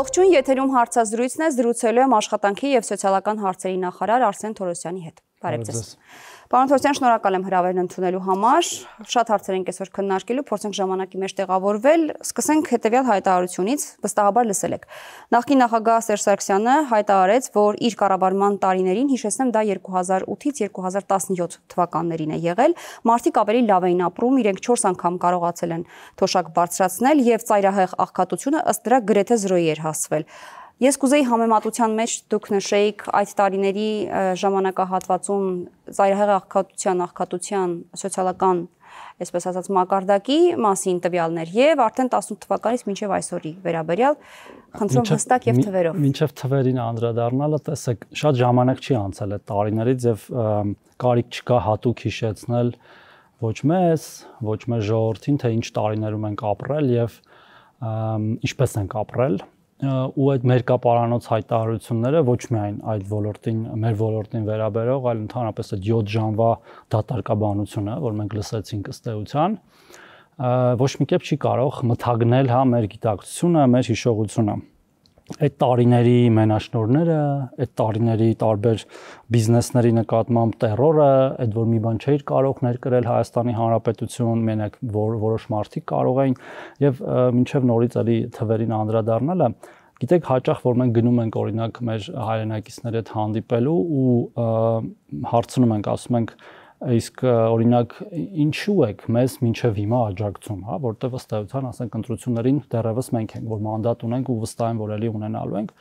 Ողջույն, եթերում հարցազրույցն է, զրուցելու եմ աշխատանքի և սոցիալական հարցերի նախարար Արսեն Թորոսյանի հետ։ Բարև ձեզ։ Պարոն Թորոսյան, շնորհակալ եմ հրավերն ընդունելու համար։ Շատ հարցեր ենք այսօր քննարկելու, փորձենք ժամանակի մեջ տեղավորվել։ Սկսենք հետևյալ հայտարարությունից, վստահաբար լսել եք։ Նախկին նախագահ Սերժ Սարգսյանը հայտարարեց, որ իր կառավարման տարիներին, հիշեցնեմ, դա 2008-ից 2017 թվականներին է եղել, մարդիկ ավելի լավ էին ապրում, իրենք 4 անգամ կարողացել են թոշակ բարձրացնել եւ ծայրահեղ աղքատությունը ըստ դրա գրեթե 0-ի էր հասցվել։ Ես կուզեի համեմատության մեջ դուք նշեիք այդ տարիների ժամանակահատվածում ծայրահեղ աղքատության սոցիալական, այսպես ասած, մակարդակի մասին տվյալներ եւ արդեն 18 թվականից մինչեւ այսօրի վերաբերյալ խնդրում հստակ եւ թվերով։ Մինչեւ թվերին անդրադառնալը, տեսեք, շատ ժամանակ չի անցել այդ տարիներից եւ կարիք չկա հատուկ հիշեցնել ոչ մեզ, ոչ մեր ժողովրդին, թե ինչ տարիներում ենք ապրել եւ ինչպես ենք ապրել։ Ու այդ մերկապարանոց հայտարարությունները ոչ միայն այդ ոլորտին, մեր ոլորտին վերաբերող, այլ ընդհանրապես այդ 7 ժամվա դատարկաբանությունը, որ մենք լսեցինք ըստ էության, ոչ մի կերպ չի կարող մթագնել հա մեր գիտակցությունը, մեր հիշողությունը։ Այդ տարիների մենաշնորհները, այդ տարիների տարբեր բիզնեսների նկատմամբ տերորը, այդ որ մի բան չէր կարող ներկրել Հայաստանի Հանրապետություն, մենակ որոշ մարդիկ կարող էին եւ մինչեւ նորից էլի թվերին անդրադառնալը, գիտեք, հաճախ որ մենք գնում ենք օրինակ մեր հայրենակիցների հետ հանդիպելու ու հարցնում ենք, ասում ենք իսկ օրինակ ինչու եք մեզ մինչև հիմա աջակցում, հա, որտեղ ըստ էության, ասենք, ընտրություններին դեռևս մենք ենք, որ մանդատ ունենք ու վստահ եմ, որ էլի ունենալու ենք։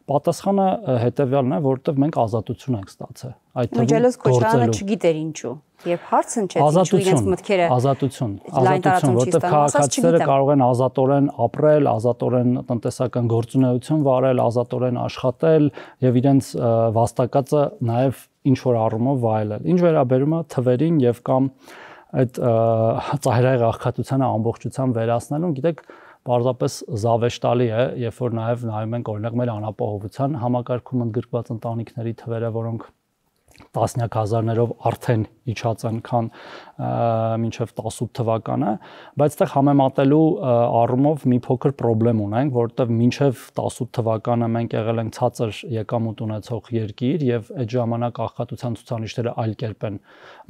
Պատասխանը հետեւյալն է, որովհետև մենք ազատություն ենք ստացել։ Այդ Միջելոց Քոչարյանը չգիտեր ինչու։ Եվ հարց հնչեց ինչու իրենց մտքերը ազատություն, որովհետև քաղաքացիները կարող են ազատորեն ապրել, ազատորեն տնտեսական գործունեություն վարել, ազատորեն աշխատել եւ իրենց վաստակածը նաեւ ինչ որ առումով վայելել։ Ինչ վերաբերում է թվերին եւ կամ այդ ծայրահեղ աղքատությանը ամբողջությամբ վերացնելուն, գիտեք, պարզապես զավեշտալի է, երբ որ նաեւ նայում ենք օրինակ մեր անապահովության համակարգում ընդգրկված ընտանիքների թվերը, որոնք տասնյակ հազարներով արդեն իջած են, քան մինչև 18 թվականը, բայց այդտեղ համեմատելու առումով մի փոքր խնդրեմ ունենք, որովհետև մինչև 18 թվականը մենք եղել ենք ցածր եկամուտ ունեցող երկիր եւ այդ ժամանակ աղքատության ցուցանիշները այլ կերպ են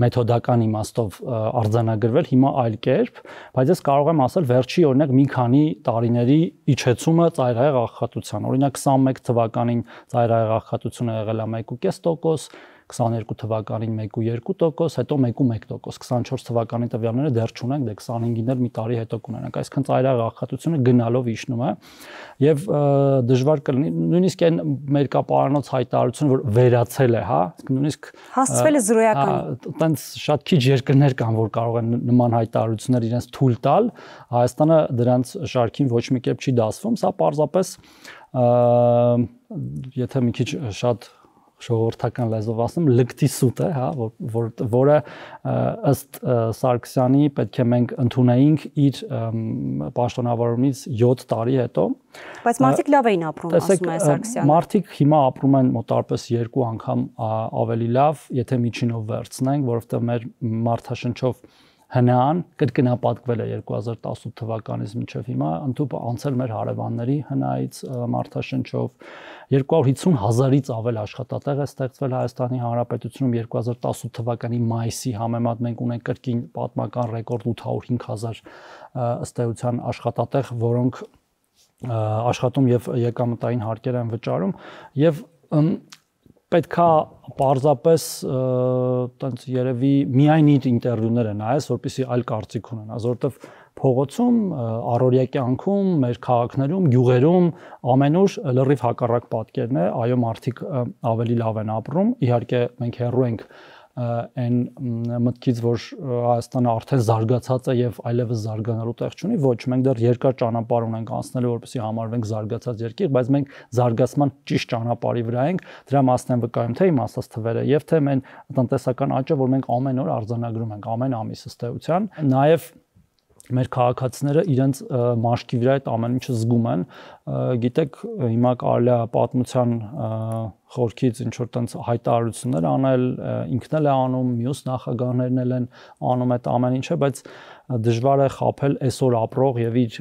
մեթոդական իմաստով արձանագրվել, հիմա այլ կերպ, բայց ես կարող եմ ասել վերջի օրինակ մի քանի տարիների իջեցումը ծայրահեղ աղքատության, օրինակ 21 թվականին ծայրահեղ աղքատությունը եղել է 1.5%, 22 թվականին 1.2%, հետո 1.1%, 24 թվականի տվյալները դեռ չունենք, դե 25-ին էլ մի տարի հետո կունենանք, այսինքն ծայրահեղ աղքատությունը գնալով իջնում է եւ դժվար կլինի նույնիսկ այն մերկապարանոց հայտարարությունը, որ վերացել է, հա, նույնիսկ հասցվել է զրոյական։ Այտենց շատ քիչ երկրներ կան, որ կարող են նման հայտարարություններ իրենց թույլ տալ, Հայաստանը դրանց շարքին ոչ մի կերպ չի դասվում, սա պարզապես եթե մի քիչ շատ ժողովրդական լեզվով ասեմ, լկտի սուտ է, հա, որը ըստ Սարգսյանի պետք է մենք ընդունեինք իր պաշտոնավարումից 7 տարի հետո։ Բայց մարդիկ լավ էին ապրում, ասում է Սարգսյանը։ Մարդիկ հիմա ապրում են մոտավորապես 2 անգամ ավելի լավ, եթե միջինով վերցնենք, որովհետև մեր մարդաշնչով հնան կրկնապատկվել է 2018 թվականից մինչև հիմա, ընդհանուր անցել մեր հարևանների հնայից մարդաշնչով 250,000-ից ավել աշխատատեղ է ստեղծվել Հայաստանի Հանրապետությունում 2018 թվականի մայիսի համեմատ մենք ունենք կրկին պատմական ռեկորդ 805,000 ըստ էության աշխատատեղ, որոնք աշխատում եւ եկամտային հարկեր են վճարում եւ պետքա պարզապես տենց երևի միայն իր ինտերվյուները նայես, որպեսզի այլ կարծիք ունենաս, որովհետև փողոցում, առօրյա կյանքում, մեր քաղաքներում, գյուղերում ամենուր լրիվ հակառակ պատկերն է, այո, մարդիկ ավելի լավ են ապրում, իհարկե մենք հեռու ենք այն մտքից, որ Հայաստանը արդեն զարգացած է եւ այլևս զարգանալու տեղ չունի, ոչ, մենք դեռ երկար ճանապարհ ունենք անցնելու, որպեսզի համարվենք զարգացած երկիր, բայց մենք զարգացման ճիշտ ճանապարհի վրա ենք, դրա մասն եմ վկայում թե իմ ասած թվերը եւ թե մենք տնտեսական աճը, որ մենք ամեն օր արձանագրում ենք, ամեն ամիս ըստ էության, նաեւ մեր քաղաքացիները իրենց մաշկի վրա այդ ամեն ինչը զգում են, գիտեք, հիմա կարելի է պատմության խորքից ինչ որ տենց հայտարարություններ անել, ինքն էլ է անում, մյուս նախագահներն էլ են անում այդ ամեն ինչը, բայց դժվար է խաբել այսօր ապրող եւ իր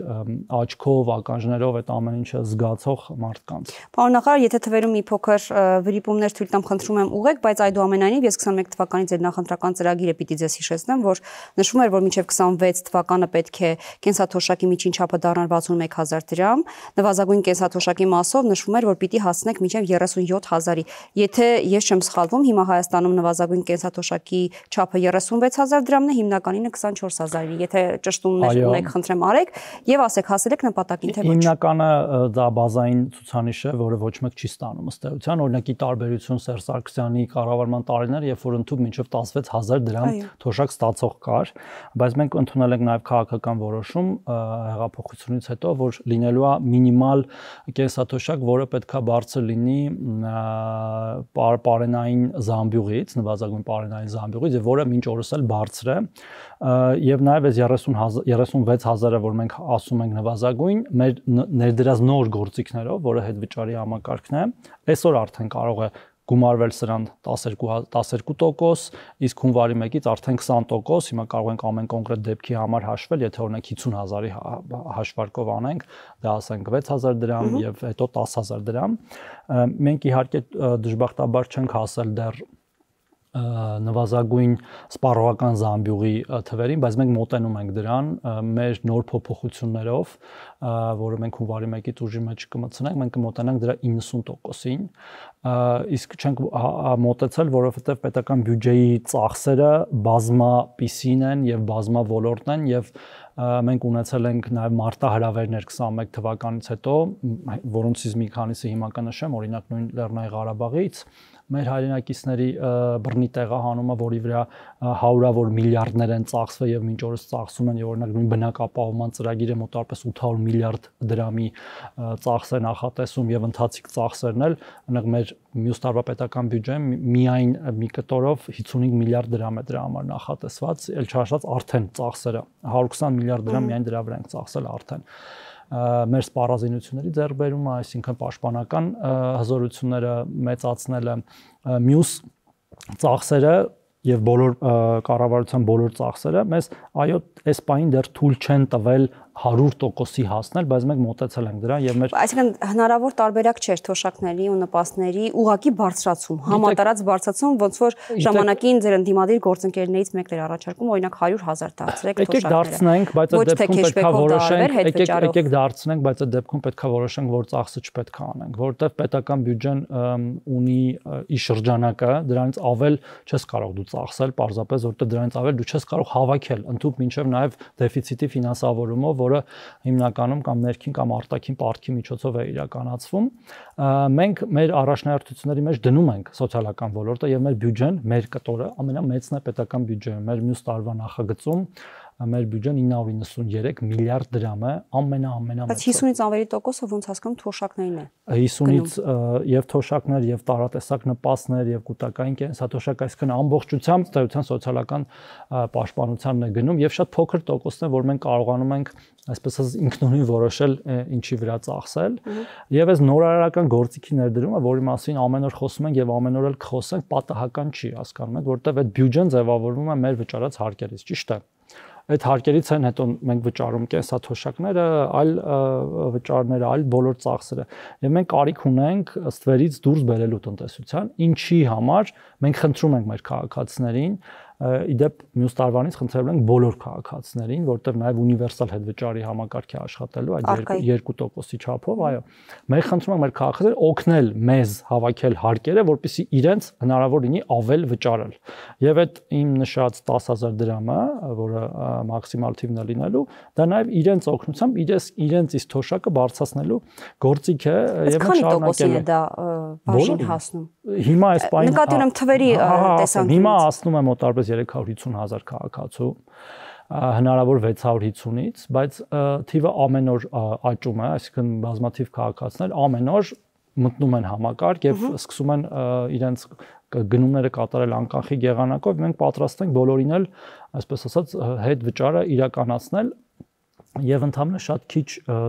աչքով, ականջներով այդ ամեն ինչը զգացող մարդկանց։ Պարոն նախարար, եթե թվերում մի փոքր վրիպումներ թույլ տամ, խնդրում եմ ուղեք, բայց այդուամենայնիվ ես 21 թվականի ձեր նախընտրական ծրագիրը պիտի ձեզ հիշեցնեմ, որ նշվում էր, որ մինչև 26 թվականը պետք է կենսաթոշակի միջին չափը դառնար 61000 դրամ, նվազագույն կենսաթոշակի մասով նշվում էր, որ պիտի հասնեք մինչև 37000-ի։ Եթե ես չեմ սխալվում, հիմա Հայաստանում նվազագույն կենսաթոշակի չափը 36000 դրամն է, հիմնականինը 24000-ին։ Եթե ճշտումներ ունեք, խնդրեմ արեք եւ ասեք հասել եք նպատակին թե ոչ։ Հիմնականը դա բազային ցուցանիշ է, որը ոչ մեկ չի ստանում ըստ էության, օրինակի տարբերություն Սերժ Սարգսյանի կառավարման տարիներ, երբ որ ընդհանուր մինչև 16000 դրամ թոշակ ստացող կար, բայց մենք ընդունել ենք նաեւ քաղաքական որոշում հեղափոխությունից հետո, որ լինելու է մինիմալ կենսաթոշակ, որը պետքա բարձր լինի պարենային զամբյուղից, նվազագույն պարենային զամբյուղից, եւ որը մինչ օրս էլ բարձր է, եւ նաեւ այս 36000-ը, որ մենք ասում ենք նվազագույն, մեր ներդրած նոր գործիքներով, որը հետվճարի համակարգն է, այսօր արդեն կարող է գումարվել սրան 12%, իսկ հունվարի 1-ից արդեն 20%, հիմա կարող ենք ամեն կոնկրետ դեպքի համար հաշվել, եթե օրինակ 50000-ի հաշվարկով անենք, դա ասենք 6000 դրամ եւ հետո 10000 դրամ։ Մենք իհարկե դժբախտաբար չենք հասել դեռ նվազագույն սպառողական զամբյուղի թվերին, բայց մենք մոտենում ենք դրան մեր նոր փոփոխություններով, որը մենք հունվարի 1-ից ուժի մեջ կմտցնենք, մենք կմոտենանք դրա 90%-ին, իսկ չենք մոտեցել, որովհետև պետական բյուջեի ծախսերը բազմապիսին են եւ բազմա ոլորտն են եւ մենք ունեցել ենք նաեւ մարտահրավերներ 21 թվականից հետո, որոնցից մի քանիսը հիմա կնշեմ, օրինակ նույն Լեռնային Ղարաբաղից մեր հայրենակիցների բռնի տեղահանումը, որի վրա հարյուրավոր միլիարդներ են ծախսվել եւ մինչ օրս ծախսում են, եւ օրինակ նույն բնակապահովման ծրագիրը մոտավորապես 800 միլիարդ դրամի ծախս է նախատեսում եւ ընթացիկ ծախսերն էլ, օրինակ մեր մյուս տարվա պետական բյուջեն միայն մի կտորով 55 միլիարդ դրամ է դրա համար նախատեսված, ել չհաշված արդեն ծախսերը 120 միլիարդ դրամ միայն դրա վրա են ծախսել արդեն մեր սպառազինությունների ձեռքբերումը, այսինքն պաշտպանական հզորությունները մեծացնելը, մյուս ծախսերը եւ բոլոր կառավարության բոլոր ծախսերը մեզ այո այս պահին դեռ թույլ չեն տվել 100%-ի հասնել, բայց մենք մոտեցել ենք դրան եւ մեր այսինքն հնարավոր տարբերակ չէր թոշակների ու նպաստների ուղակի բարձրացում, համատարած բարձրացում, ոնց որ ժամանակին ձեր ընդդիմադիր գործընկերներից մեկն էր առաջարկում, օրինակ 100,000 դարձրեք թոշակները։ Եկեք դարձնենք, բայց այդ դեպքում պետքա որոշենք, որ ծախսը չպետք է անենք, որովհետեւ պետական բյուջեն ունի ի շրջանակը, դրանից ավել չես կարող դու ծախսել, պարզապես որովհետեւ դրանից ավել դու չես կարող հավաքել, ընդհանուր մինչեւ նաեւ դեֆիցիտի ֆինանսավորումով, որը հիմնականում կամ ներքին կամ արտաքին պարտքի միջոցով է իրականացվում, մենք մեր առաջնահերթությունների մեջ դնում ենք սոցիալական ոլորտը եւ մեր բյուջեն, մեր կտորը ամենամեծն է պետական բյուջեը, մեր մյուս տարվա նախագծում մեր բյուջեն 993 միլիարդ դրամ է, ամենամեծ։ Բայց 50-ից ավելի տոկոսը ոնց հասկանում թոշակներն է։ 50-ից եւ թոշակներ եւ տարատեսակ նպաստներ եւ կൂട്ടակային կենսաթոշակ, այսինքն ամբողջությամբ ծառայության սոցիալական պաշտպանությանն է գնում եւ շատ փոքր տոկոսն է, որ մենք կարողանում ենք այսպես ասած ինքնուրույն որոշել ինչի վրա ծախսել եւ այս նորարարական գործիքի ներդրումը, որի մասին ամեն օր խոսում ենք եւ ամեն օր էլ կխոսենք, պատահական չի, հասկանում եք, որովհետեւ այդ բյուջեն ձևավորվում է մեր վճարած հարկերից, ճիշտ է։ Այդ հարկերից են հետո մենք վճարում կենսաթոշակները, այլ վճարները, այլ բոլոր ծախսերը եւ մենք կարիք ունենք ստվերից դուրս բերելու տնտեսության, ինչի համար մենք խնդրում ենք մեր քաղաքացիներին իդեպ մյուս տարվանից խնդրել ենք բոլոր քաղաքացիներին, որտեղ նաև ունիվերսալ հետվճարի համակարգի աշխատելու այդ 2%-ի չափով, այո։ Մենք խնդրում ենք մեր քաղաքացիներին օգնել մեզ հավաքել հարկերը, որպեսզի իրենց հնարավոր լինի ավել վճարել։ Եվ այդ իմ նշած 10000 դրամը, որը մաքսիմալ թիվն է լինելու, դա նաև իրենց օգնությամբ իրենց իսկ թոշակը բարձրացնելու գործիք է եւ շարունակելու։ Դա բաժին հասնում։ Հիմա այս պայն նկատի ունեմ թվերի տեսանկյունից։ Հիմա ասնում եմ մոտավորապես 350,000 քաղաքացու, հնարավոր 650-ից, բայց թիվը ամեն օր աճում է, այսինքն բազմաթիվ քաղաքացիներ ամեն օր մտնում են համակարգ եւ սկսում են իրենց գնումները կատարել անկանխիկ եղանակով, մենք պատրաստ ենք բոլորին էլ, այսպես ասած, հետ վճարը իրականացնել Եվ ընդհանրապես շատ քիչ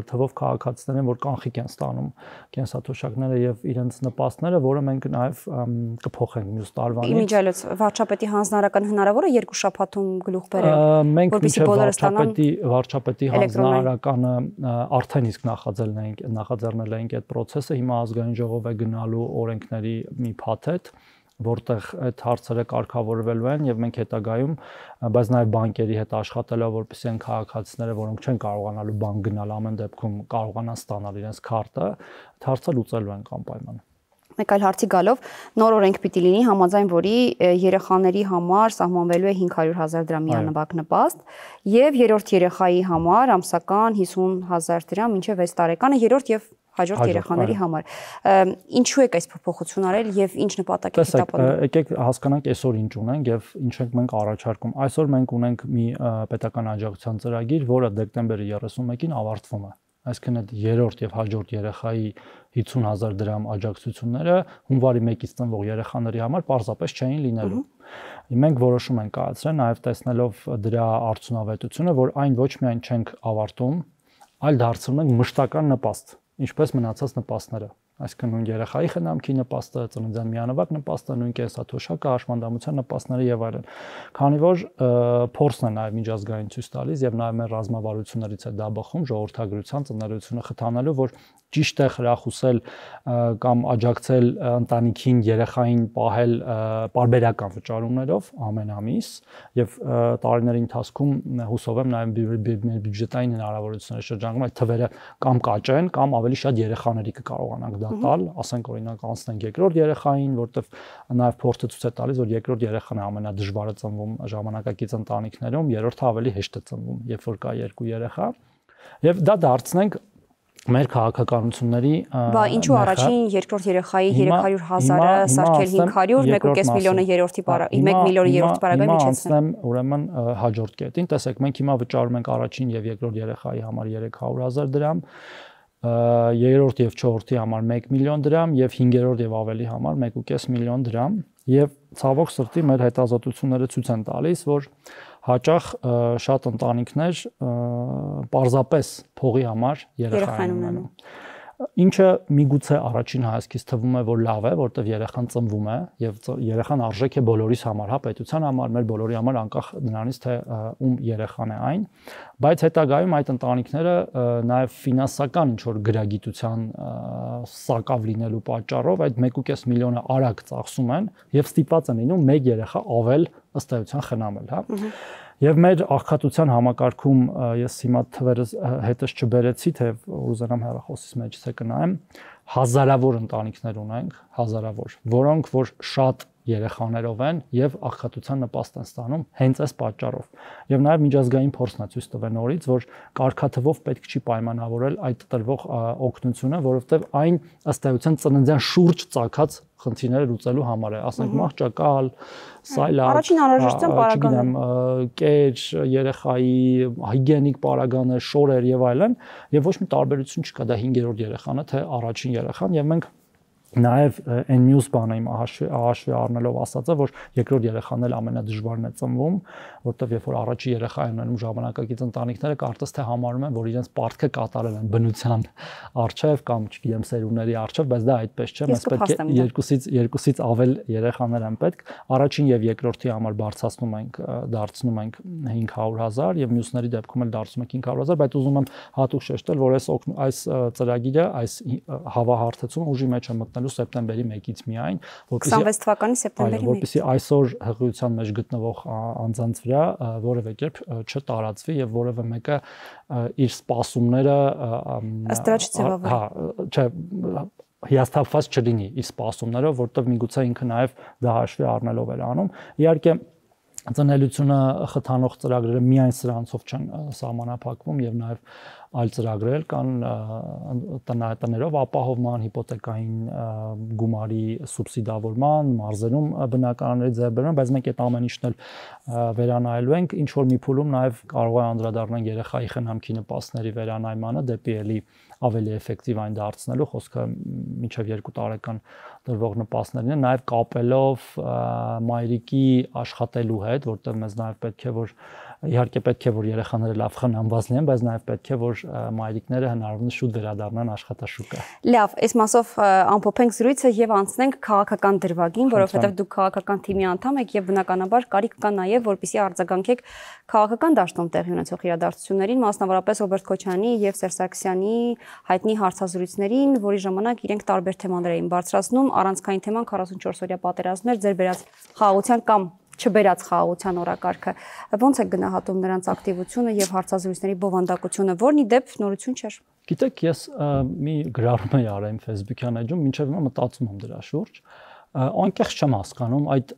թվով քաղաքացիներ են, որ կանխիկ են ստանում կենսաթոշակները եւ իրենց նպաստները, որը մենք նաեւ կփոխենք մյուս տարվանից։ Իմիջիալոց վարչապետի հանձնարարական հնարավոր է 2 շաբաթում գլուխ բերել, որպեսզի բոլորը ստանան։ Վարչապետի հանձնարարականը արդեն իսկ նախաձեռնել ենք այդ process-ը, հիմա ազգային ժողով է գնալու օրենքների մի փաթեթ, որտեղ այդ հարցերը կարգավորվելու են եւ մենք հետագայում, բայց նաեւ բանկերի հետ աշխատելով, որպեսզի այն քաղաքացիները, որոնք չեն կարողանալու բանկ գնալ, ամեն դեպքում կարողանան ստանալ իրենց քարտը, հարցը լուծելու են անպայման։ Մեկ այլ հարցի գալով, նոր օրենք պիտի լինի, համաձայն որի երեխաների համար սահմանվելու է 500,000 դրամ միանվագ նպաստ եւ երրորդ երեխայի համար ամսական 50,000 դրամ մինչեւ 6 տարեկանը, երրորդ եւ հաջորդ երեխաների համար։ Ինչու եք այս փոփոխություն արել եւ ինչ նպատակ եք հետապնդում։ Եկեք հասկանանք այսօր ինչ ունենք եւ ինչ ենք մենք առաջարկում։ Այսօր մենք ունենք մի պետական աջակցության ծրագիր, որը դեկտեմբերի 31-ին ավարտվում է։ Այսինքն այդ երրորդ եւ հաջորդ երեխայի 50,000 դրամ աջակցությունները հունվարի 1-ից ծնվող երեխաների համար պարզապես չէին լինելու։ Մենք որոշում ենք կայացրել նաեւ տեսնելով դրա արդյունավետությունը, որ այն ոչ միայն չենք ավարտում, այլ դարձնում ենք մշտական նպաստ, ինչպես մնացած նպաստները։ Այսինքն նույն երեխայի խնամքի նպաստը, ծննդյան միանվագ նպաստը, նույն կենսաթոշակը, հաշմանդամության նպաստները եւ այլն։ Քանի որ փորձն է նաեւ միջազգային ցույց տալիս եւ նաեւ մեր ռազմավարություններից է դա բխում ժողովրդագրության ծննդությունը խթանելու, որ ճիշտ է խրախուսել կամ աջակցել ընտանիքին երեխային պահել պարբերական վճարումներով ամեն ամիս եւ տարիների ընթացքում հուսով եմ նաեւ մեր բյուջետային հնարավորությունները շրջանում այդ թվերը կամ կաճեն կամ ավելի շատ երեխաների կկարողանանք տալ, ասենք օրինակ անցնենք երկրորդ երեխային, որտեվ նաև փորձը ցույց է տալիս, որ երկրորդ երեխան է ամենադժվարը ծնվում ժամանակակից ընտանիքներում, երրորդը ավելի հեշտ է ծնվում, երբ որ կա 2 երեխա, եւ դա դարձնենք մեր քաղաքականությունների Բա ինչու առաջին երկրորդ երեխայի 300,000-ը սարքել 500, 1.5 միլիոնը երրորդի 1 միլիոնը երրորդի պարագայում իջեցնել։ Ուրեմն հաջորդ կետին, տեսեք, մենք հիմա վճարում ենք առաջին եւ երկրորդ երեխայի համար 300,000 դրամ, երրորդ եւ չորրորդի համար 1 միլիոն դրամ եւ 5-րդ եւ ավելի համար 1.5 միլիոն դրամ եւ ցավոք սրտի մեր հետազոտությունները ցույց են տալիս, որ հաճախ շատ ընտանիքներ պարզապես փողի համար երեխա են ունենում։ Ինչը միգուցե առաջին հայացքից թվում է, որ լավ է, որտեղ երեխան ծնվում է եւ երեխան արժեք է բոլորիս համար, հա, պետության համար, մեր բոլորի համար, անկախ նրանից թե ում երեխան է այն, բայց հետագայում այդ ընտանիքները նաեւ ֆինանսական ինչ որ գրագիտության սակավ լինելու պատճառով այդ 1.5 միլիոնը արագ ծախսում են եւ ստիպված են լինում մեկ երեխա ավել ըստ էության խնամել, հա։ Եվ մեր աղքատության համակարգում ես հիմա թվերս հետս չբերեցի, թե ուզենամ հեռախոսից մեջս է կնայեմ, հազարավոր ընտանիքներ ունենք, հազարավոր, որոնք որ շատ երեխաներով են եւ աղքատության նպաստ են ստանում հենց այս պատճառով։ Եվ նաեւ միջազգային փորձն է ցույց տվել նորից, որ կարգաթվով պետք չի պայմանավորել այդ տրվող օգնությունը, որովհետեւ այն ըստ էության ծննդյան շուրջ ծագած խնդիրները լուծելու համար է, ասենք մահճակալ, սայլակ, առաջին անհրաժեշտության պարագանը, կեր, երեխայի հիգիենիկ պարագանը, շորեր եւ այլն, եւ ոչ մի տարբերություն չկա դա 5-րդ երեխանը, թե առաջին երեխան, եւ մենք Նաև այն մյուս բանը իմ ահաշվի առնելով ասածը, որ երկրորդ երեխան էլ ամենադժվարն է ծնվում, որտեղ երբ որ առաջի երեխա են ունենում ժամանակակից ընտանիքները, կարծես թե համարում են, որ իրենց պարտքը կատարել են բնության առջև կամ, չգիտեմ, սերունդների առջև, բայց դա այդպես չէ, մեզ պետք է երկուսից ավել երեխաներ են պետք։ Առաջին եւ երկրորդի համար բարձրացնում ենք, դարձնում ենք 500,000 եւ մյուսների դեպքում էլ դարձնում ենք 500,000, բայց ուզում եմ հատուկ շեշտել, որ այս ծրագիրը, այս հավահարթեցումը ուժի մեջ է մտնել սեպտեմբերի 1-ից միայն, 26 թվականի սեպտեմբերի 1-ից, որպեսզի այսօր հղիության մեջ գտնվող անձանց վրա որևէ կերպ չտարածվի եւ որևէ մեկը իր սպասումները ըստ դրա չձևավորի։ Հա, չէ, հիասթափված չլինի իր սպասումներով, որտեղ միգուցե ինքը նաեւ դա հաշվի առնելով էր անում։ Իհարկե ծնելիությունը խթանող ծրագրերը միայն սրանցով չեն սահմանափակվում եւ նաեւ այլ ծրագրեր կան տներով ապահովման, հիպոթեկային գումարի սուբսիդավորման, մարզերում բնակարանների ձեռբերման, բայց մենք այդ ամեն ինչն էլ վերանայելու ենք, ինչ որ մի փուլում նաև կարող է անդրադառնանք երեխայի խնամքի նպաստների վերանայմանը դեպի էլի ավելի էֆեկտիվ այն դարձնելու, խոսքը մինչև 2 տարեկան դրվող նպաստներն են, նաև կապելով մայրիկի աշխատելու հետ, որտեղ մեզ նաև պետք է որ իհարկե պետք է որ երեխաները լավ խնամված լինեն, բայց նաև պետք է որ մայրիկները հնարավորինս շուտ վերադառնան աշխատաշուկա։ Լավ, այս մասով ամփոփենք զրույցը եւ անցնենք քաղաքական դրվագին, որովհետեւ դուք քաղաքական թիմի անդամ եք եւ բնականաբար կարիք կա նաեւ որպեսզի արձագանքեք քաղաքական դաշտում տեղի ունեցող իրադարձություններին, մասնավորապես Ռոբերտ Քոչարյանի եւ Սերժ Սարգսյանի հայտնի հարցազրույցներին, որի ժամանակ իրենք տարբեր թեմաներ էին բարձրացնում, առանցքային թեման 44-օրյա պատերազմն էր, ձեր բերած խաղաղության կամ չբերած խաղաղության օրակարգը, ո՞նց է գնահատում նրանց ակտիվությունը եւ հարցազրույցների բովանդակությունը, որն ի դեպ նորություն չէր։ Գիտեք, ես մի գրառում էի արել իմ Facebook-յան էջում, մինչև հիմա մտածում եմ դրա շուրջ, անկեղծ չեմ հասկանում այդ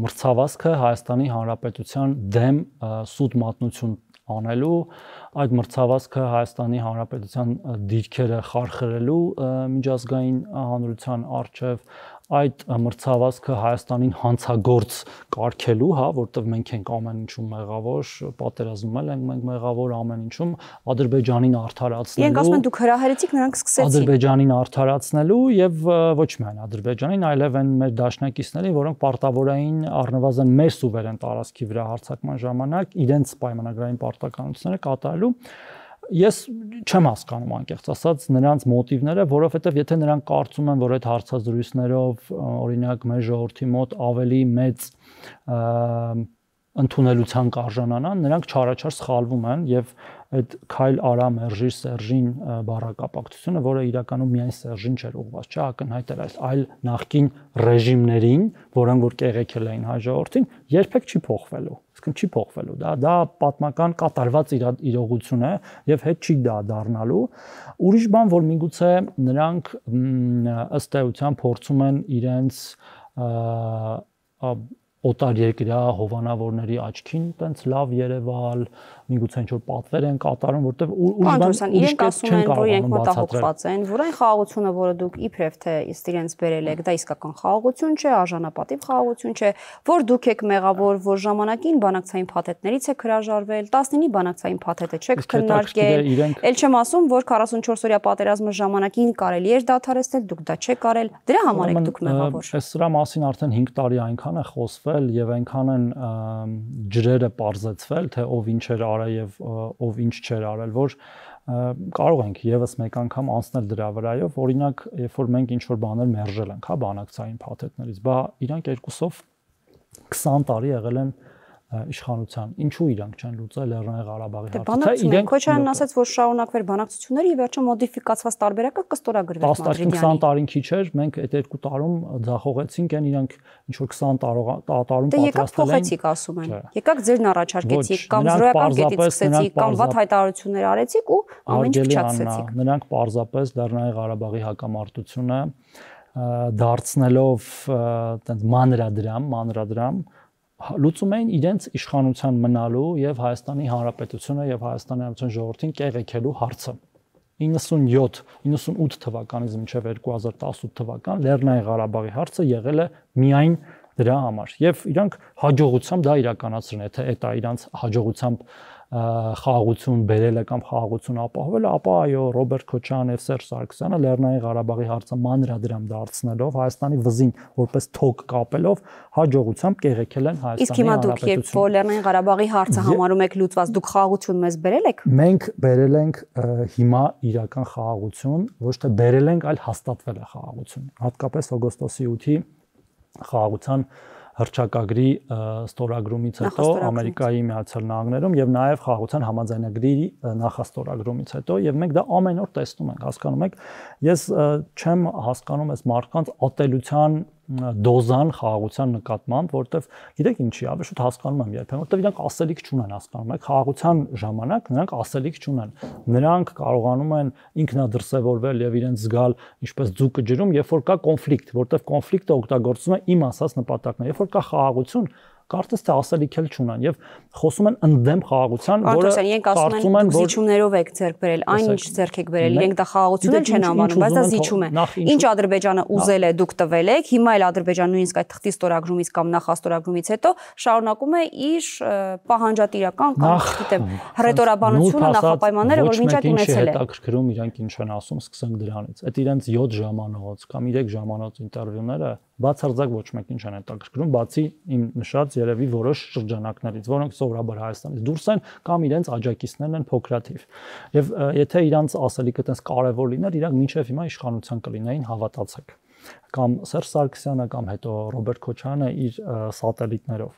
մրցավազքը Հայաստանի Հանրապետության դեմ սուտ մատնություն անելու, այդ մրցավազքը Հայաստանի Հանրապետության դիրքերը խարխրելու միջազգային հանրության առջև, այդ մրցավազքը Հայաստանին հանցագործ կարգելու, հա, որտեղ մենք ենք ամեն ինչում մեղավոր, պատերազմում ենք մենք մեղավոր ամեն ինչում, Ադրբեջանին արդարացնելու։ Իրենք ասում են դուք հրահրեցիք, նրանք սկսեցին։ Ադրբեջանին արդարացնելու եւ ոչ միայն Ադրբեջանին, այլև այն մեր դաշնակիցներին, որոնք պարտավոր էին առնվազն մեր սուվերեն տարածքի վրա հարձակման ժամանակ իրենց պայմանագրային պարտականությունները կատարելու։ Ես չեմ հասկանում անկեղծ ասած նրանց մոտիվները, որովհետև եթե նրանք կարծում են, որ այդ հարցազրույցներով օրինակ մեր ժողովրդի մոտ ավելի մեծ ընդունելության կարժանանան, նրանք չարաչար սխալվում են եւ այդ քայլ արա մերժիր Սերժին բառակապակցությունը, որը իրականում միայն Սերժին չէր ուղղված, չէ, ակնհայտ էր այլ նախկին ռեժիմներին, որոնք որ կեղեքել էին հայ ժողովրդին, երբեք չի փոխվելու։ Իսկն չի փոխվելու, դա պատմական կատարված իրողություն է եւ հետ չի դա դառնալու։ Ուրիշ բան, որ միգուցե նրանք ըստ էության փորձում են իրենց օտար երկրյա հովանավորների աչքին տենց լավ երևալ, միգուցե ինչ որ պատվեր են կատարում, որտեղ իրենք ասում են, որ իրենք մտահոգված են, որ այն խաղաղությունը, որը դուք իբրև թե իրենց բերել եք, դա իսկական խաղաղություն չէ, արժանապատիվ խաղաղություն չէ, որ դուք եք մեղավոր, որ ժամանակին բանակցային փաթեթներից եք հրաժարվել, 19-ի բանակցային փաթեթը չեք քննարկել, ել չեմ ասում, որ 44-օրյա պատերազմը ժամանակին կարելի էր դադարեցնել, դուք դա չեք արել, դրա համար եք դուք մեղավոր։ Այս սրա մասին արդեն 5 տարի այնքան է խոսվել եւ այնքան են ջրերը պարզեցվել, թե ով ինչ էր արել եւ ով ինչ չէր արել, որ կարող ենք եւս մեկ անգամ անցնել դրա վրայով, օրինակ, երբ որ մենք ինչ որ բաներ մերժել ենք, հա, բանակցային փաթեթներից, բա իրանք երկուսով 20 տարի եղել են իշխանության, ինչու իրանք չեն լուծել Լեռնային Ղարաբաղի հարցը, թե իրենք Քոչարյանն ասաց, որ շարունակվեր բանակցությունները եւ վերջում մոդիֆիկացված տարբերակը կստորագրվեց Մադրիդյանի։ 20 տարին քիչ էր, մենք այդ 2 տարում ձախողեցինք, այն իրանք ինչ որ 20 տարում պատրաստել են։ Եկաք փոխեցիք, ասում են։ Եկաք ձերն առաջարկեցիք կամ զրոյական կետից սկսեցիք կամ վատ հայտարարություններ արեցիք ու ամեն ինչ փչացրեցիք։ Նրանք պարզապես Լեռնային Ղարաբաղի հակամարտությունը դարձնելով այտենց մանրադրամ լուծում էին իրենց իշխանության մնալու եւ Հայաստանի Հանրապետությունը եւ Հայաստանի Հանրապետության ժողովրդին կեղեքելու հարցը 97-98 թվականից մինչև 2018 թվական Լեռնային Ղարաբաղի հարցը եղել է միայն դրա համար եւ իրանք հաջողությամբ դա իրականացրին, եթե այդ է իրանք հաջողությամբ խաղաղություն բերելը կամ խաղաղություն ապահովելը, ապա այո, Ռոբերտ Քոչարյանն եւ Սերժ Սարգսյանը Լեռնային Ղարաբաղի հարցը մանրադրամ դարձնելով, Հայաստանի վզին որպես թոք կապելով, հաջողությամբ կեղեքել են Հայաստանի Հանրապետությունը։ Իսկ հիմա դուք երբ որ Լեռնային Ղարաբաղի հարցը համարում եք լուծված, դուք խաղաղություն մեզ բերել եք։ Մենք բերել ենք հիմա իրական խաղաղություն, ոչ թե բերել ենք, այլ հաստատվել է խաղաղություն։ Հատկապես օգոստոսի 8-ի խաղաղության հռչակագրի ստորագրումից հետո Ամերիկայի Միացյալ Նահանգներում եւ նաեւ խաղաղության համաձայնագրի նախաստորագրումից հետո եւ մենք դա ամեն օր տեսնում ենք, հասկանում եք, ես չեմ հասկանում այս մարդկանց ատելության դոզան խաղաղության նկատմամբ, որտեվ գիտեք ինչի, ավելի շուտ հասկանում եմ երբեմն, որտեվ իրանք ասելիք չունեն, հասկանում եք, խաղաղության ժամանակ նրանք ասելիք չունեն։ Նրանք կարողանում են ինքնադրսևորվել եւ իրենց զգալ ինչպես ձուկը ջրում, երբ որ կա կոնֆլիկտ, որտեվ կոնֆլիկտը օգտագործում է իմ ասած նպատակները, երբ որ կա խաղաղություն, կարծես թե ասելիք էլ չունեն եւ խոսում են ընդդեմ խաղաղության, որը կարծում են, որ զիջումներով եք ձեռք բերել, այնինչ ձեռք եք բերել, իրենք դա խաղաղություն էլ չեն անվանում, բայց դա զիջում է։ Ինչ Ադրբեջանը ուզել է, դուք տվել եք, հիմա էլ Ադրբեջանը նույնիսկ այդ թղթի ստորագրումից կամ նախաստորագրումից հետո շարունակում է իր պահանջատիրական կամ, գիտեմ, հռետորաբանությունը, նախապայմանները, որ մինչ այդ ունեցել է։ Հետաքրքրում իրանք ինչ են ասում, սկսենք դրանից։ Այդ իրենց 7 ժամանոց կամ 3 ժամանոց ինտերվյուները բացարձակ ոչ մեկին չեն հետաքրքրում, բացի իմ նշած երևի որոշ շրջանակներից, որոնք սովորաբար Հայաստանից դուրս են կամ իրենց աջակիցներն են փոքրաթիվ։ Եվ եթե իրանց ասելիքը այդպես կարևոր լիներ, իրանք մինչև հիմա իշխանության կլինեին, հավատացեք։ Կամ Սերժ Սարգսյանը կամ հետո Ռոբերտ Քոչարյանը իր սատելիտներով։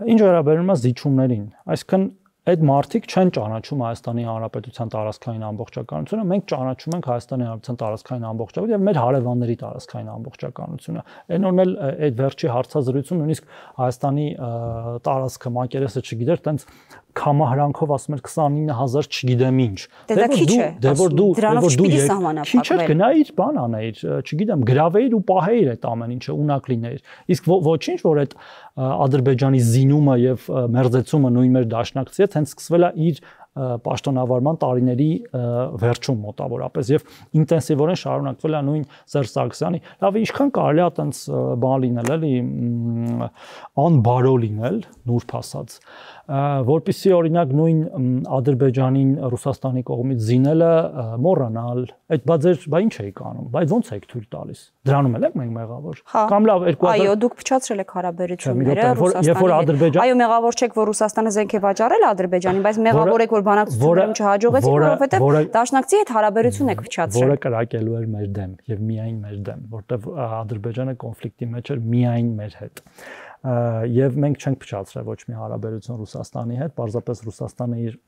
Ինչ վերաբերում է զիջումներին, այսինքն այդ մարդիկ չեն ճանաչում Հայաստանի Հանրապետության տարածքային ամբողջականությունը, մենք ճանաչում ենք Հայաստանի Հանրապետության տարածքային ամբողջականությունը եւ մեր հարևանների տարածքային ամբողջականությունը։ Այն օրն էլ այդ վերջի հարցազրույցում նույնիսկ Հայաստանի տարածքը մակերեսը չգիտեր, տենց կամահրանքով ասում էր 29000 չգիտեմ ինչ։ Դե որ դու քիչ էր գնայիր բան անեիր, չգիտեմ, գրավեիր ու պահեիր այդ ամեն ինչը ունակ լինեիր։ Իսկ ոչինչ, որ այդ Ադրբեջանի զինումը եւ մերձեցումը նույն մեր դաշնակցի հետ հենց սկսվել է իր պաշտոնավարման տարիների վերջում մոտավորապես եւ ինտենսիվորեն շարունակվել է նույն Սերժ Սարգսյանի։ Լավ, ինչքան կարելի է այտենց բան լինել, էլի անբարո լինել, նուրբ ասած, որպեսզի օրինակ նույն Ադրբեջանին Ռուսաստանի կողմից զինելը մոռանալ, բա ինչ էիք անում, բայց ոնց եք թույլ տալիս։ Դրանում եք մենք մեղավոր։ Կամ լավ 2000 Այո, դուք փչացրել եք հարաբերությունները Ռուսաստանի հետ։ Այո, մեղավոր չեք, որ Ռուսաստանը զենք է վաճառել Ադրբեջանին, բայց մեղավոր եք, որ բանակցություններում չհաջողեցիք, որովհետև դաշնակցի հետ հարաբերություն եք փչացրել։ Որը կրակելու էր մեր դեմ եւ միայն մեր դեմ, որտեվ Ադրբեջանը կոնֆլիկտի մեջ էր միայն մեր հետ։ Եվ մենք չենք փչացրել ոչ մի հարաբերություն Ռուսաստանի հետ, պարզապես Ռուսաստանը իր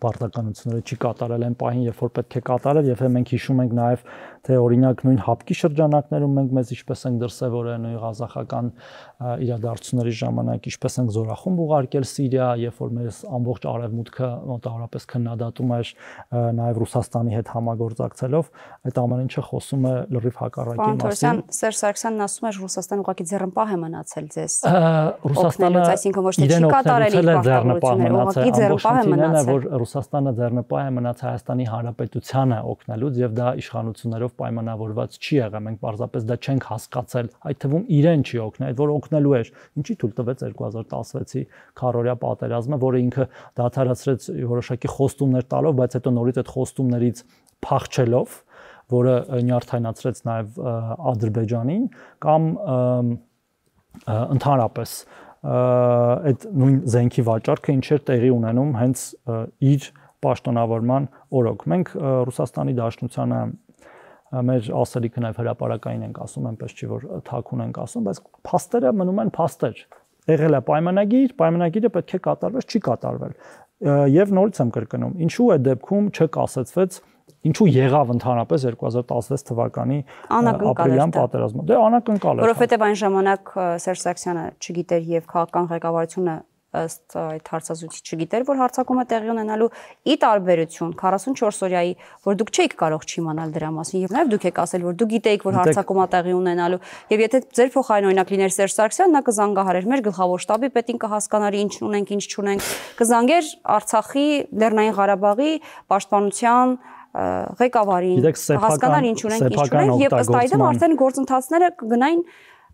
պարտականությունները չի կատարել այն պահին, երբ որ պետք է կատարել, եւ մենք հիշում ենք նաեւ թե օրինակ նույն հապկի շրջանակներում մենք մեզ ինչպես ենք դրսևորել նույն ղազախական իրադարձությունների ժամանակ, ինչպես ենք զորախումբ ուղարկել Սիրիա, երբ որ մեր ամբողջ արևմուտքը մոտավորապես քննադատում էր նաեւ Ռուսաստանի հետ համագործակցելով, այդ ամեն ինչը խոսում է լրիվ հակառակի մասին։ Սերժ Սարգսյանն ասում է, Ռուսաստանը ուղղակի ձեռնպահ է մնացել ձեզ։ Ռուսաստանը, այսինքն ոչ թե չի կատարել իր պարտավորությունները, ուղղակի ձեռնպահ է մնացել։ Ռուսաստանը ձեռնպահ է մնաց Հայաստանի Հանրապետությանը օգնելուց եւ դա իշխանություններով պայմանավորված չի եղել, մենք պարզապես դա չենք հասկացել, այդ թվում իրեն չի օգնել, այդ որ օգնելու էր, ինչի թույլ տվեց 2016-ի քարորյա պատերազմը, որը ինքը դադարեցրեց որոշակի խոստումներ տալով, բայց հետո նորից այդ խոստումներից փախչելով, որը նյարդայնացրեց նաեւ Ադրբեջանին կամ ընդհանրապես այդ նույն զենքի վաճառքը ինչ էր տեղի ունենում հենց իր պաշտոնավարման օրոք։ Մենք Ռուսաստանի Դաշնությանը մեր ասելիքը նաև հրապարակային ենք ասում, այնպես չի որ թաքուն ենք ասում, բայց փաստերը մնում են փաստեր։ Եղել է պայմանագիր, պայմանագիրը պետք է կատարվեր, չի կատարվել։ Եվ նորից եմ կրկնում, ինչու է դեպքում չկասեցվեց, ինչու եղավ ընդհանրապես 2016 թվականի ապրիլյան պատերազմը։ Դե անակնկալ է։ Որովհետև այն ժամանակ Սերժ Սարգսյանը չգիտեր եւ քաղաքական ղեկավարությունը ըստ այդ հարցազրույցի չգիտեր, որ հարձակումը տեղի ունենալու ի տարբերություն 44 օրյայի, որ դուք չէիք կարող չիմանալ դրա մասին եւ նաեւ դուք եք ասել, որ դուք գիտեիք, որ հարձակումը տեղի ունենալու եւ եթե ձեր փոխարեն օրինակ լիներ Սերժ Սարգսյանը, նա կզանգահարեր մեր գլխավոր շտաբի պետին, կհասկանար ինչ ունենք, ինչ չունենք, կզանգեր Արցախի, Լեռնային Ղարաբաղի պաշտպանության ղեկավարին, հասկանար ինչ ունենք, ինչ չունենք եւ ըստ այդմ արդեն գործընթացները կգնային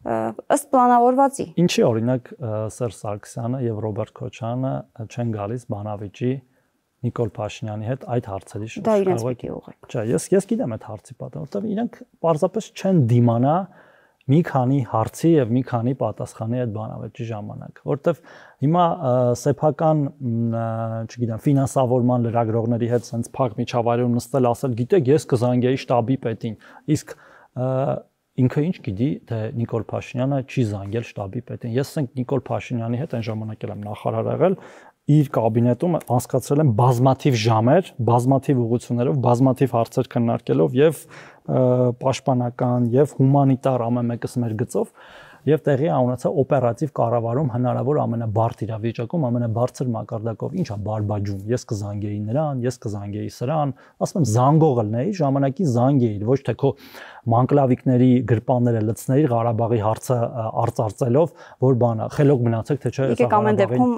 ըստ պլանավորվածի։ Ինչի օրինակ Սերժ Սարգսյանը եւ Ռոբերտ Քոչարյանը չեն գալիս բանավիճի Նիկոլ Փաշինյանի հետ այդ հարցերի շուրջ։ Դա իրենց պիտի ուղղեք։ Չէ, ես գիտեմ այդ հարցի պատճառը, որովհետեւ իրենք պարզապես չեն դիմանա մի քանի հարցի եւ մի քանի պատասխանի այդ բանավեճի ժամանակ, որովհետեւ հիմա սեփական, չգիտեմ, ֆինանսավորման լրագրողների հետ sense փակ միջավայրում նստել ասել, գիտեք, ես կզանգեի շտաբի պետին, իսկ ինքը ինչ գիտի, թե Նիկոլ Փաշինյանը չի զանգել շտաբի պետին։ Ես ասենք Նիկոլ Փաշինյանի հետ այն ժամանակ եմ նախարար եղել, իր կաբինետում անցկացրել եմ բազմաթիվ ժամեր, բազմաթիվ ուղղություններով, բազմաթիվ հարցեր քննարկելով եւ պաշտպանական եւ հումանիտար ամեն մեկս մեր գծով եւ տեղի ունեցավ օպերատիվ կառավարում հնարավոր ամենաբարդ իրավիճակում, ամենաբարձր մակարդակով, ինչա բարբաջում, ես կզանգեի նրան, ես կզանգեի սրան, ասում եմ զանգող ելնեի, ժամանակի զանգ էիր, ոչ թե քո մանկլավիկների գրպանները լցնեիր Ղարաբաղի հարցը արծարծելով, որ բանա, խելոք մնացեք թե չէ։ Եկեք ամեն դեպքում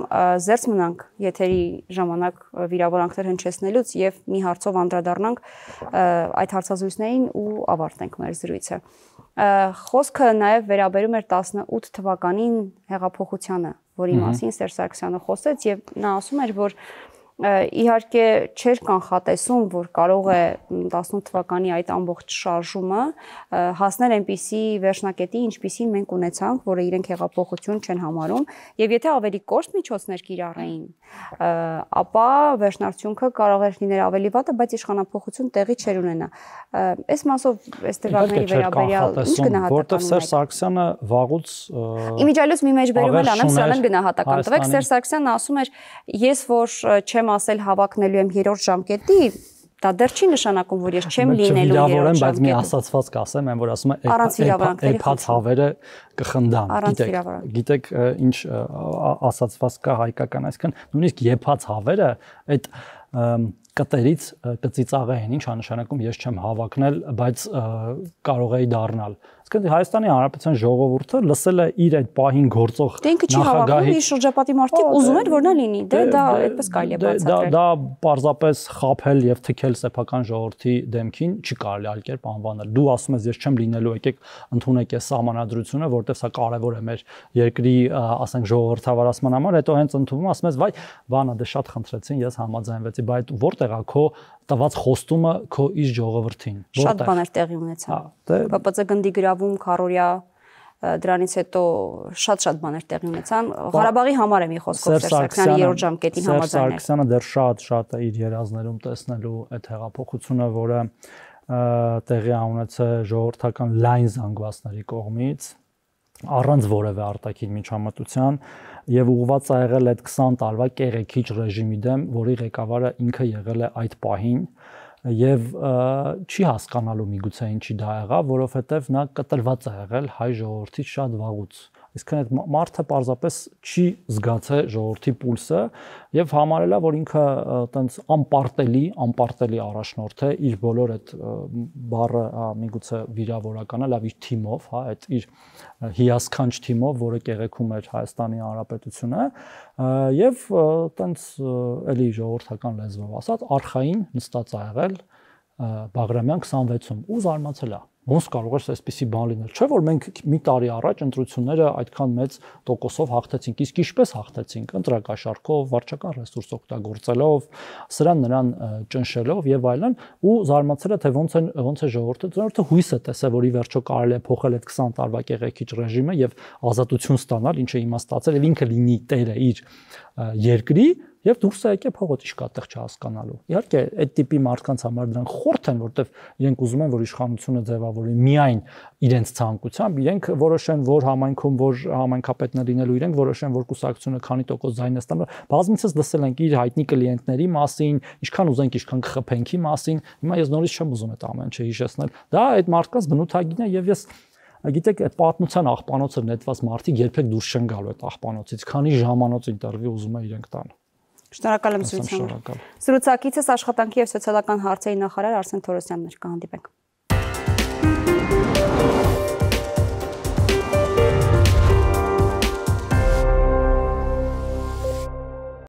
զերծ մնանք եթերի ժամանակ վիրավորանքներ հնչեցնելուց եւ մի հարցով անդրադառնանք այդ հարցազրույցներին ու ավարտենք մեր զրույցը։ Խոսքը նաև վերաբերում էր 18 թվականին հեղափոխությանը, որի մասին Սերժ Սարգսյանը խոսեց եւ նա ասում էր, որ իհարկե չէր կանխատեսում, որ կարող է 18 թվականի այդ ամբողջ շարժումը հասնել այնպիսի վերջնակետի, ինչպիսին մենք ունեցանք, որը իրենք հեղափոխություն չեն համարում, եւ եթե ավելի կոշտ միջոցներ կիրառեին, ապա վերջնարդյունքը կարող էր լինել ավելի վատը, բայց իշխանափոխություն տեղի չէր ունենա։ Այս մասով այս դեպքերի վերաբերյալ ինչ գնահատական ունեք։ Որտեղ Սերժ Սարգսյանը վաղուց իմիջիայլոց մի մեջբերում էլ անեմ, սրանն գնահատական տվեք։ Սերժ Սարգսյանը ասում էր, ես որ չեմ ասել հավակնելու եմ 3-րդ ժամկետի, դա դեռ չի նշանակում, որ ես չեմ լինելու 3-րդ ժամկետի։ Բայց մի ասացված կասեմ, այն որ ասում է էփած հավերը կխնդան։ Գիտեք, ինչ ասացված կա հայկական, այսինքն նույնիսկ եփած հավերը այդ կտերից կծիծաղեն, ինչ անշանակում ես չեմ հավակնել, բայց կարող էի դառնալ։ Այսինքն Հայաստանի Հանրապետության ժողովուրդը լսել է իր այդ պահին գործող նախագահի շրջապատի մարդիկ ուզում են որ նա լինի, դա այդպես կարելի է բացատրել։ Դա պարզապես խաբել եւ թքել սեփական ժողովրդի դեմքին չի կարելի այլ կերպ անվանել։ Դու ասում ես ես չեմ լինելու, եկեք ընդունեք այս սահմանադրությունը, որտեղ սա կարևոր է մեր երկրի, ասենք, ժողովրդավարացման համար, հետո հենց ընդունում ասում ես, վայ, բանա դե շատ խնդրեցին, ես համաձայնվեցի, բայց որտեղ է քո տված խոստումը քո իր ժողովրդին։ Շատ բաներ տեղի ունեցան։ ՊՊՑ գնդի գրավում, քառորյա, դրանից հետո շատ բաներ տեղի ունեցան։ Ղարաբաղի համար է մի խոսքով Սերժ Սարգսյանի 3-րդ ժամկետին համաձայնել։ Սերժ Սարգսյանը դեռ շատ է իր երազներում տեսնելու այդ հեղափոխությունը, որը տեղի ունեցել ժողովրդական լայն զանգվածների կողմից, առանց որևէ արտաքին միջամտության եւ ուղղված ա եղել այդ 20 տարվա կեղեքիչ ռեժիմի դեմ, որի ղեկավարը ինքը եղել է այդ պահին եւ չի հասկանալու միգուցե ինչի դա եղավ, որովհետեւ նա կտրված է եղել հայ ժողովրդից շատ վաղուց։ Այսինքն այդ մարդը պարզապես չի զգացել ժողովրդի պուլսը եւ համարել է, որ ինքը այտենց անպարտելի առաջնորդ է իր բոլոր այդ բառը միգուցե վիրավորականը լավ իր թիմով, հա, այդ իր հիասքանչ թիմով, որը կեղեքում էր Հայաստանի Հանրապետությունը եւ այտենց էլի ժողովրդական լեզվով ասած արխային նստած ա եղել Բաղրամյան 26-ում ու զարմացել է։ Ոնց կարող է այսպիսի բան լինել։ Չէ՞ որ մենք մի տարի առաջ ընտրությունները այդքան մեծ տոկոսով հաղթեցինք, իսկ ինչպես հաղթեցինք, ընտրակաշառքով, վարչական ռեսուրս օգտագործելով, սրան նրան ճնշելով եւ այլն, ու զարմացել է թե ոնց է ժողովուրդը հույս է տեսել, որ ի վերջո կարելի է փոխել այդ 20 տարվա կեղեքիչ ռեժիմը եւ ազատություն ստանալ, ինչը իմաստացել եւ ինքը լինի տերը իր երկրի եւ դուրս է եկել փողոց ինչ կա տեղ չհասկանալու։ Իհարկե, այդ տիպի մարդկանց համար դրանք խորթ են, որտեվ իրենք ուզում են, որ իշխանությունը ձևավորվի միայն իրենց ցանկությամբ, իրենք որոշեն, որ համայնքում, որ համայնքապետն լինելու, իրենք որոշեն, որ կուսակցությունը քանի տոկոս ձայն է ստանալու։ Բազմիցս լսել ենք իր հայտնի կլիենտների մասին, ինչքան ուզենք, ինչքան կխփենքի մասին։ Հիմա ես նորից չեմ ուզում այդ ամեն ինչը հիշեցնել։ Դա այդ մարդկանց բնութագին է եւ ես գիտեք, այդ պատմության աղբանոցը նետված մարդիկ երբեք դուրս չեն գալու այդ աղբանոցից, քանի ժամանոց ինտերվյու ուզում է իրենք տան։ Շնորհակալ եմ զրույցի համար։ Զրուցակիցս աշխատանքի եւ սոցիալական հարցերի նախարար Արսեն Թորոսյանն էր, կհանդիպենք։